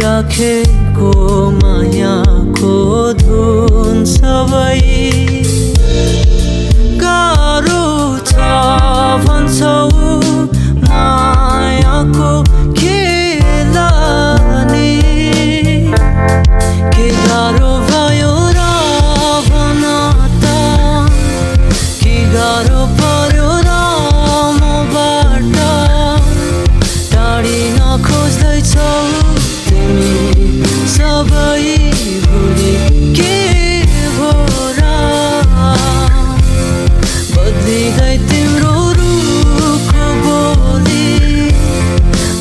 राखेको मायाको धुन सबै गाह्रो छ भन्छौ मायाको खेलानी के गाह्रो भयो र भन त के गाह्रो पर्यो र मबाट टाढिन खोज्दैछौ तिमी सबै भुली के भो र बदलिँदै तिम्रो रुखको बोली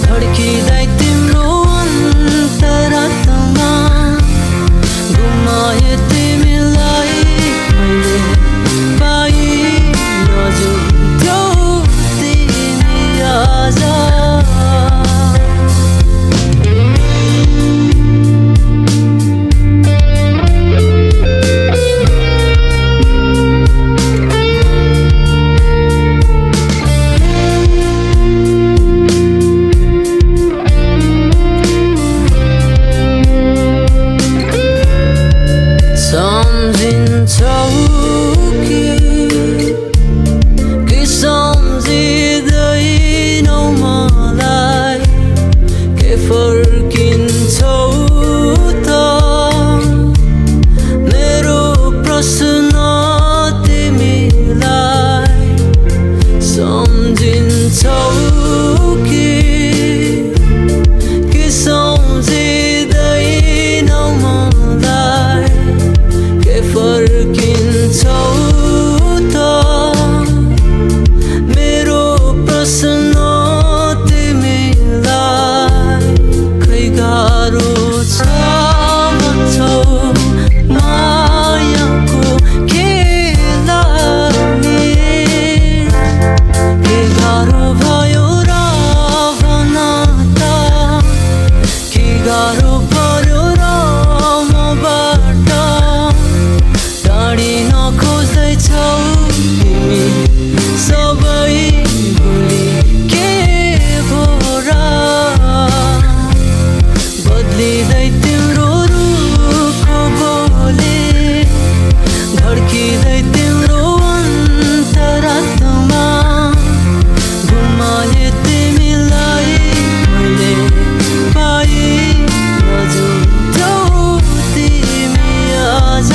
धड्किँदै तिम्रो अन्तरात्मा गुमाए तिमीलाई मैले पाइ नजुन्थ्यौ तिमी आज सम्झिन्छौ कि सम्झिँदैनौ मलाई के फर्किन्छौ त मेरो प्रश्न तिमीलाई सम्झिन्छौ कि सम्झिँदैनौ मलाई फर्किन्छौ त मेरो प्रश्न तिमीलाई खै गाह्रो छ भन्छौ मायाको खेलानी के गाह्रो भयो र भन त के गाह्रो पर्यो र मबाट टाढिन खोज्दैछौ तिमी सबै भुली के भो र बदलिँदै तिम्रो रुखको बोली धड्किँदै तिम्रो अन्तरात्मा गुमाए तिमीलाई मैले पाइ नजुन्थ्यौ तिमी आज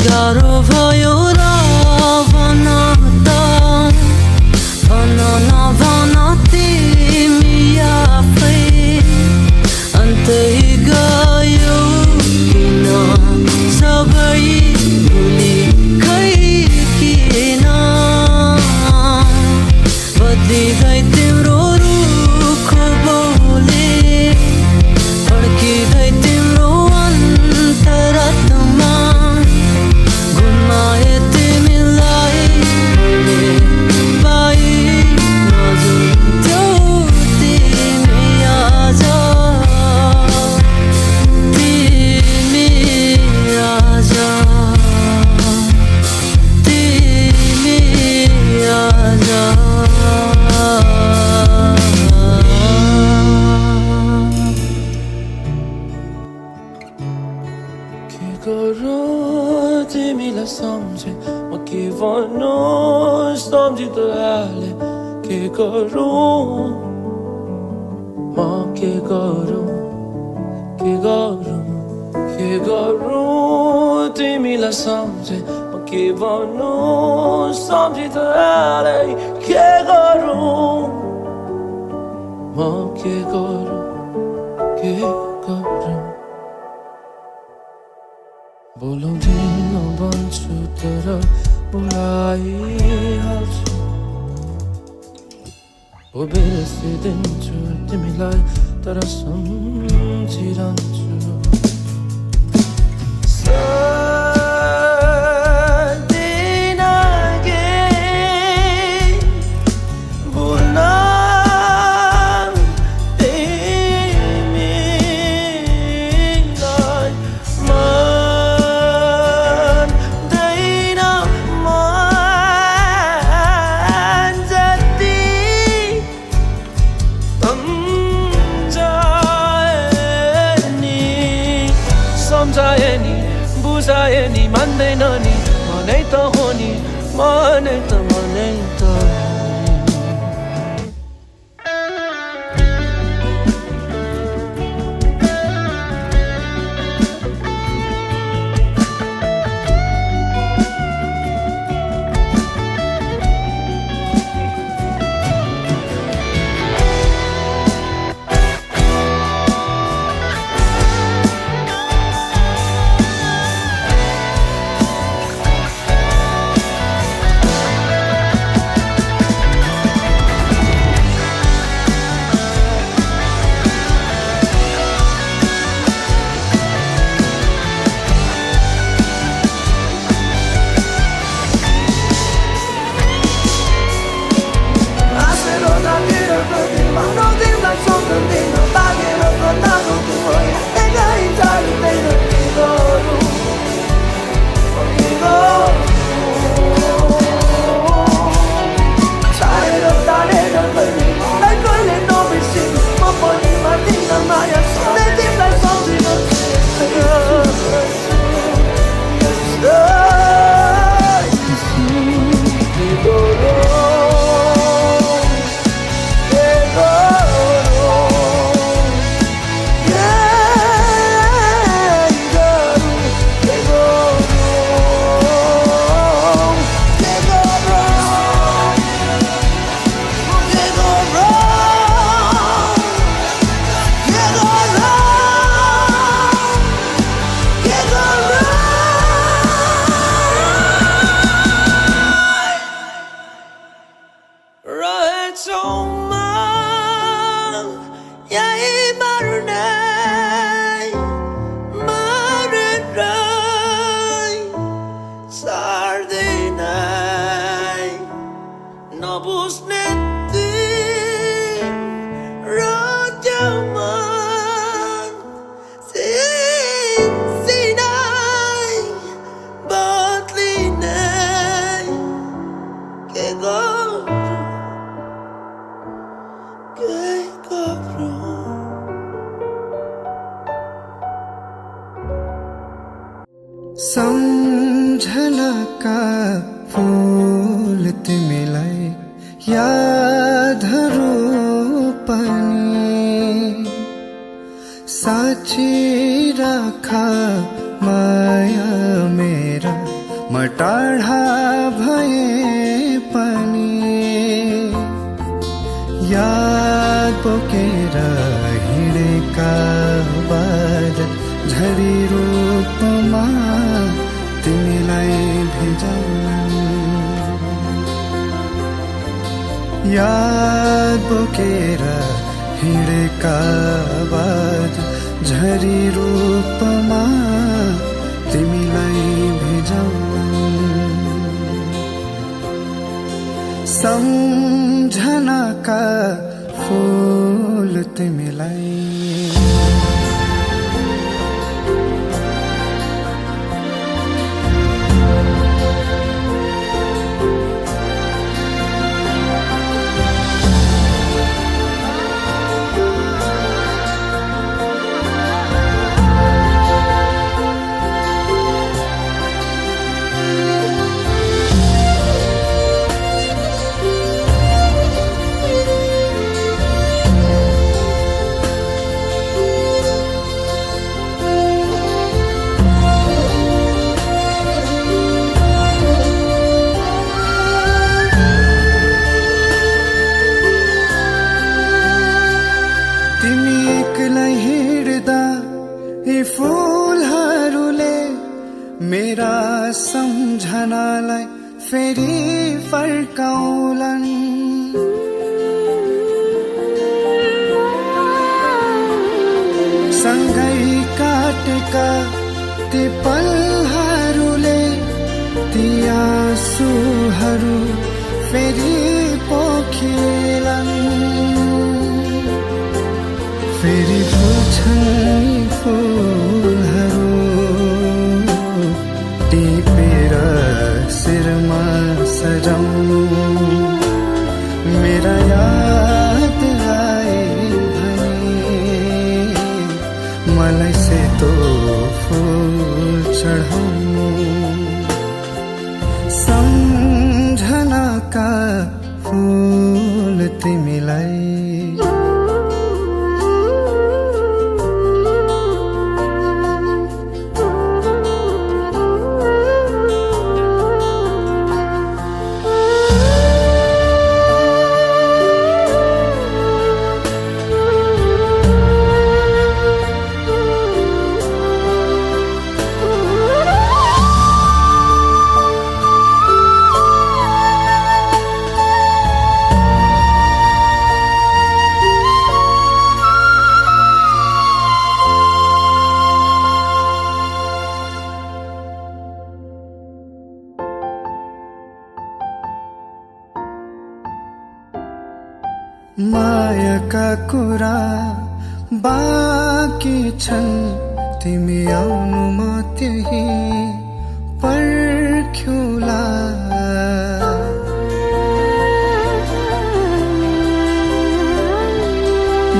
गाह्रो भयो र भन त भन नभन तिमी आफै अन्तै गयौ किन सबै भुली खै किन बदलिँदै तिम्रो रुखको बोली धड्किँदै तिम्रो अन्तरात्मा गुमाए तिमीलाई मैले पाइ नजुन्थ्यौ तिमी आज तिमी आज तिमी आज के गरौँ तिमीलाई सम्झे म के भन्नु सम्झिँदै के गरौँ म के गरौँ के गरौँ के गरौँ तिमीलाई सम्झे म के भन्नु सम्झिँदै के गरौँ म के गरौँ के गरौँ बोलाउँदिन भन्छु तर बोलाइहाल्छु हो बिर्सिदिन्छु तिमीलाई तर सम्झिरहन्छु सम्झाए नि बुझाए नि मान्दैन नि मनै त हो नि मनै त नबुझ्ने तिम्रो मन सिनसिनाइ बदलिने के गरौँ सम्झनाका फूल तिमीलाई यादहरू पनि साँची राख माया मेरा म टाढा भए पनि याद बोकेर हिँडेका बाद झरी रूपमा तिमीलाई भिजाउन् याद बोकेर हिँडेका बाद झरी रूपमा तिमीलाई भिजाउन् सम्झनाका फूल तिमीलाई फर्काउलान् सँगै काटेका ती पलहरूले ती आँसुहरू फेरि पोखिएलान् फेरि फुल्छन् फुलहरू टिपेर शिरमा सजाउनु मेरा याद आए भने मलाई सेतो फुल चढाउनु सम्झनाका फुल तिमीलाई मायाका कुरा बाँकी छन् तिमी आउनु म त्यही पर्ख्युला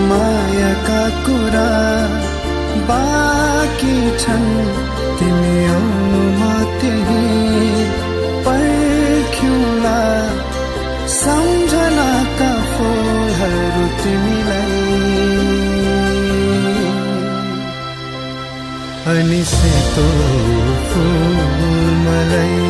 मायाका कुरा बाँकी छन् तिमी आउनु म त्यही पर्ख्युला सम्झनाका फुलहरू तिमीलाई अनि सेतो फुल मलाई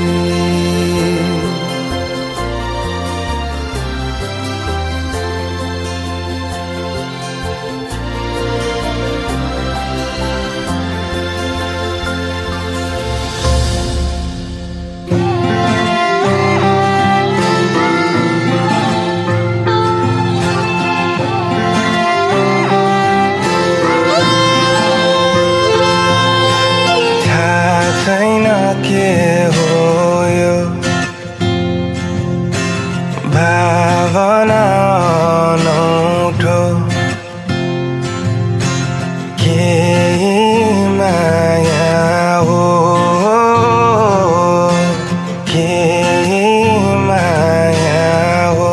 के हो यो भावना अनौठो के माया हो के माया हो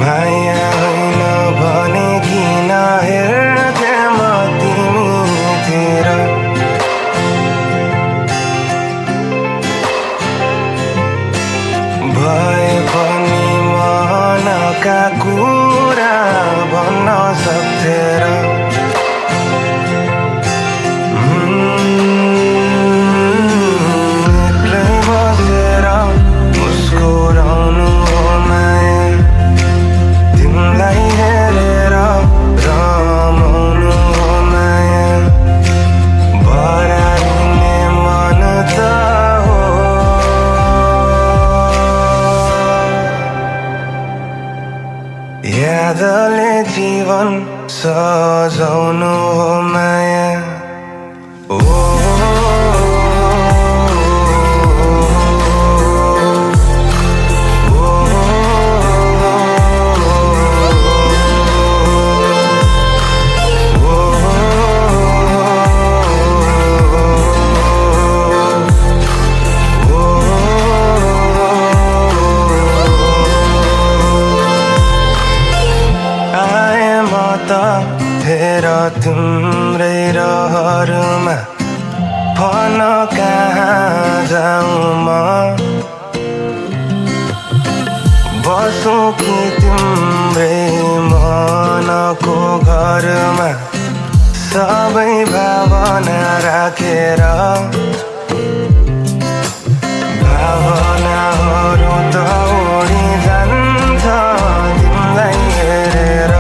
माया होइन भने किन हेर्थे म तिमीतिर भए पनि मनका कुरा भन्न सक्थे र एक्लै बसेर मुस्कुराउनु हो माया तिमीलाई हेरेर रमाउनु हो माया बरालिने मन त यादले जीवन सजाउनु हो माया ओ हेर तिम्रै रहरमा भन कहाँ जाऊँ म बसौँ कि तिम्रै मनको घरमा सबै भावना राखेर भावनाहरू त उडी जान्छ तिमीलाई हेरेर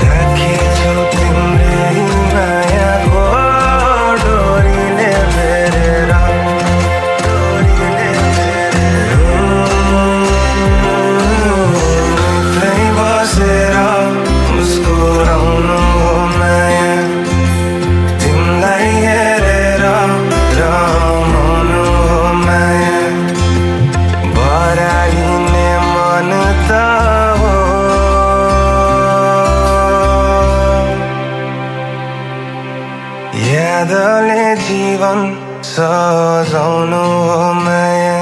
राखेछु तिम्रै माया यादले जीवन सजाउनु हो माया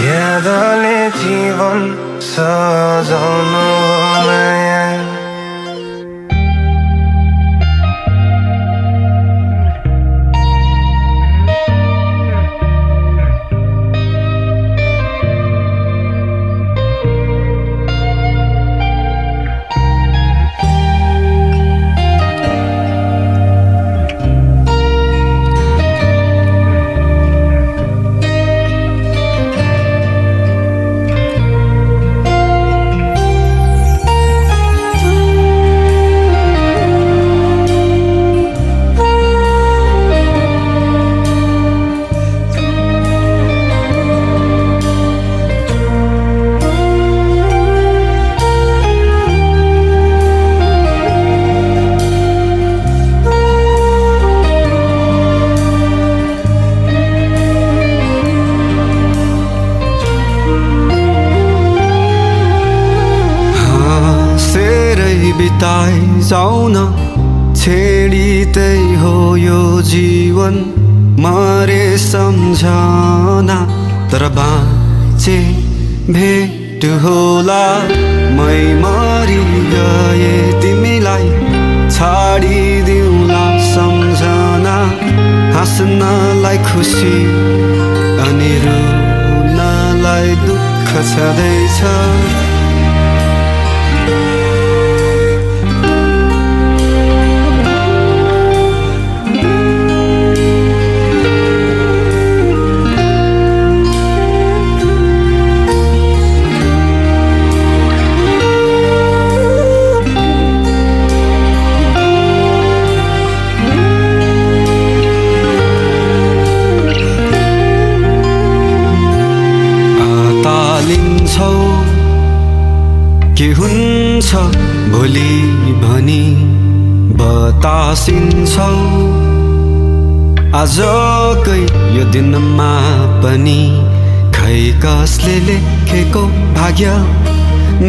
यादले जीवन सजाउनु हो माया बिताइ जाऊ न छेडिँदै हो यो जीवन मरे सम्झना तर बाँचे भेट होला मै मरि गए तिमीलाई छाडिदिउँला सम्झना हाँस्नलाई खुसी अनि रुनलाई दुःख छँदैछ के हुन्छ भोलि भनी बतासिन्छौ आजकै यो दिनमा पनि खै कसले लेखेको भाग्य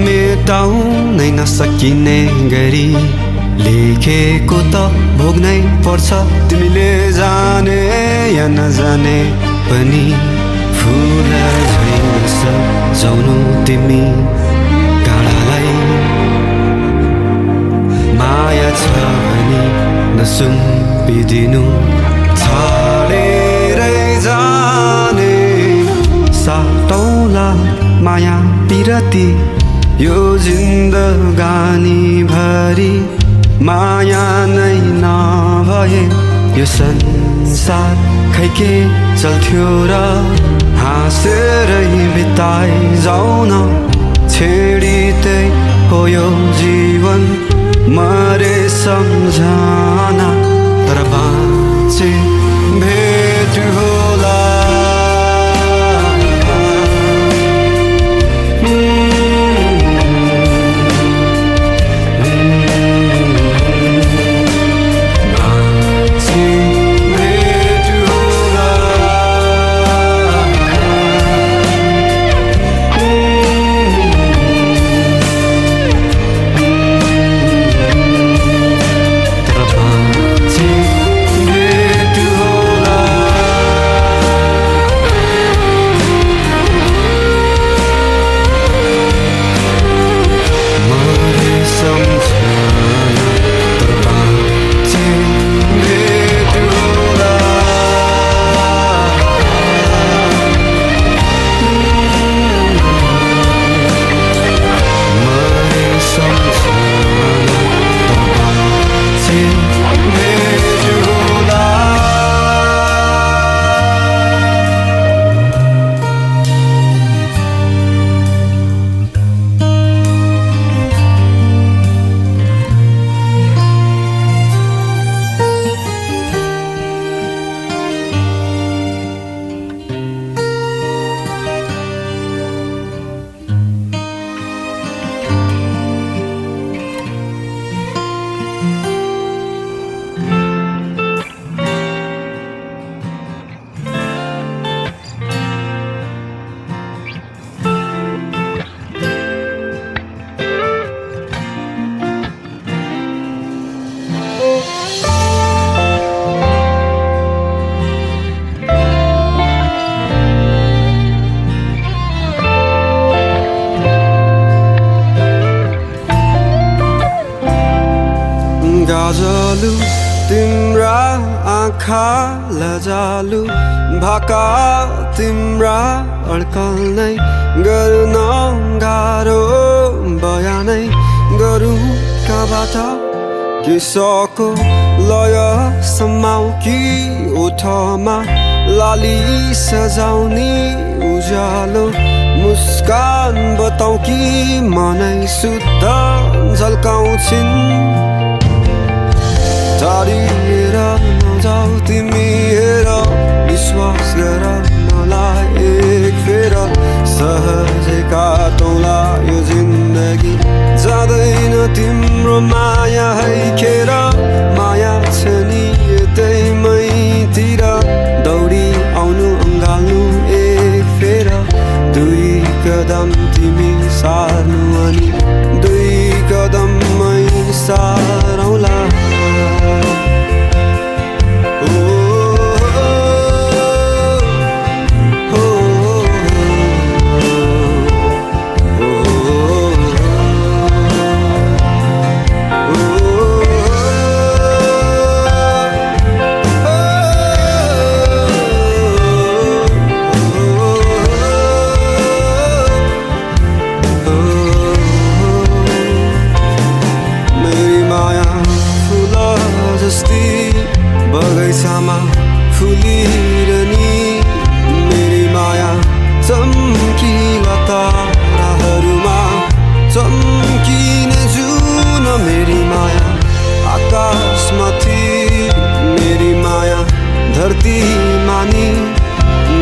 मेटाउनै नसकिने गरी लेखेको त भोग्नै पर्छ तिमीले जाने या नजाने पनि फुल झैँ सजाउनु तिमी माया छ भने नसुम्पिदिनु छाडेरै जाने साटौँला माया पिरती यो जिन्दगानी भरि माया नै नभए यो संसार खै के चल्थ्यो र हाँसेरै बिताइ जाऊ न छेडिँदै हो यो जीवन मरे सम्झना तर बाँचे भेट होला लजालु तिम्रा आँखा लजालु भाका तिम्रा अड्कल नै गर्न गाह्रो बयानै गरौँ कबाट किसको लय समाउ कि ओठमा लाली सजाउने उज्यालो मुस्कान बताउ कि मनै शुद्ध झल्काउँछिन् टाढिएर नजाऊ तिमी हेर विश्वास गर मलाई एक फेर सहजै काटौँला यो जिन्दगी जाँदैन तिम्रो माया है खेर माया छ नि यतै मैतिर दौडी आउनु अँगाल्नु एक फेर दुई कदम तिमी सार्नु अनि दुई कदममै सारौँला बगैँचामा फुलिरहने मेरी माया चम्किला ताराहरूमा चम्किने जुन मेरी माया आकाशमाथि मेरी माया धरती मानि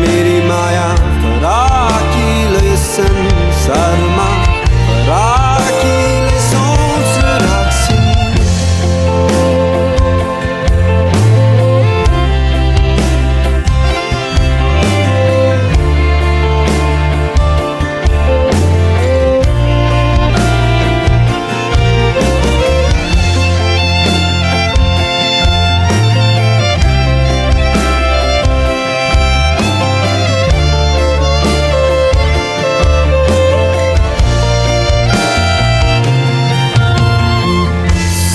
मेरी माया फराकिलो संसारमा फराकिलो सोच राख्छिन्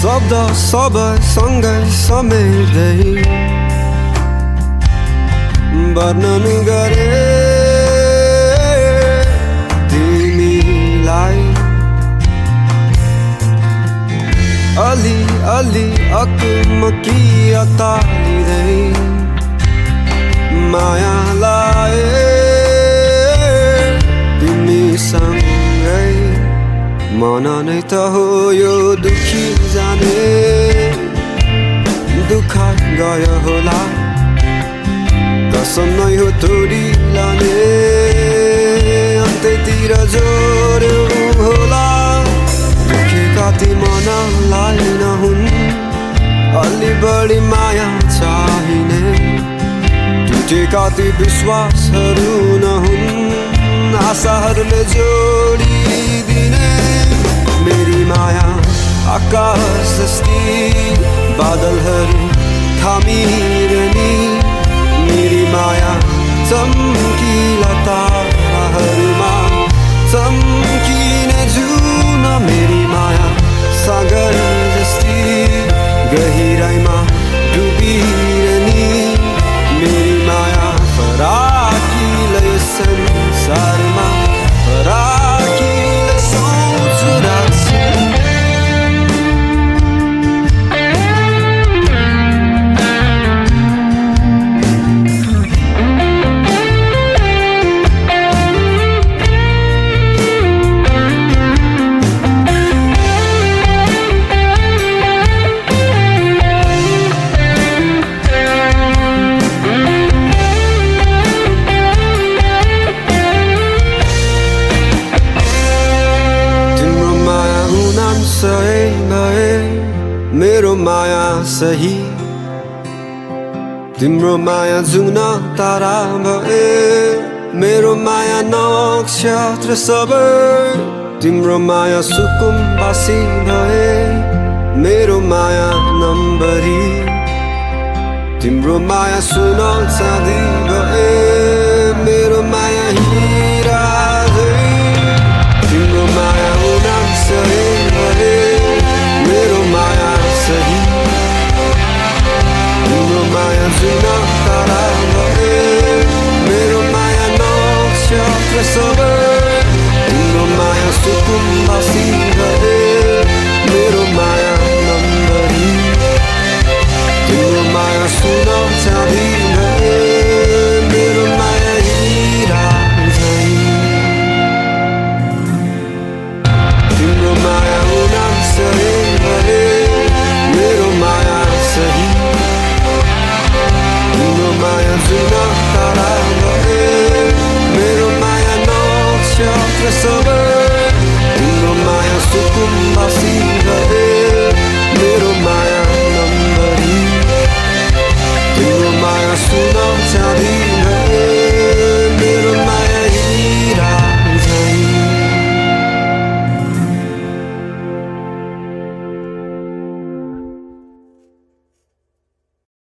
शब्द सबै सँगै समेट्दै वर्णन गरे तिमीलाई अलि अलि अकमकी अतालिँदै माया लाए तिमीसँगै मन नै त हो यो दुखी जाने दुःख गयो होला कसम नै हो तोडी लाने अन्त्यतिर जोड्यो होला दुखेका ती मनलाई नहुन् अलि बढी माया चाहिने टुटेका ती विश्वासहरू नहुन् आशाहरूले जोडिदिने मेरी माया आकाश जस्ती बादलहरू थामिरहने मेरी माया चम्किला ताराहरूमा चम्किने जुन मेरी माया सागर जस्ती गहिराइमा डुबिरहने मेरी माया फराकिलो संसारमा फराकिलो सोच राख्छिन् मेरो माया सही तिम्रो माया जुन तारा भए मेरो माया नक्षत्र सबै तिम्रो माया सुकुम्बासी भए मेरो माया नम्बरी तिम्रो माया सुन चाँदी भए मेरो माया हिरा तिम्रो माया उनाम सही भए मेरो माया सही यसो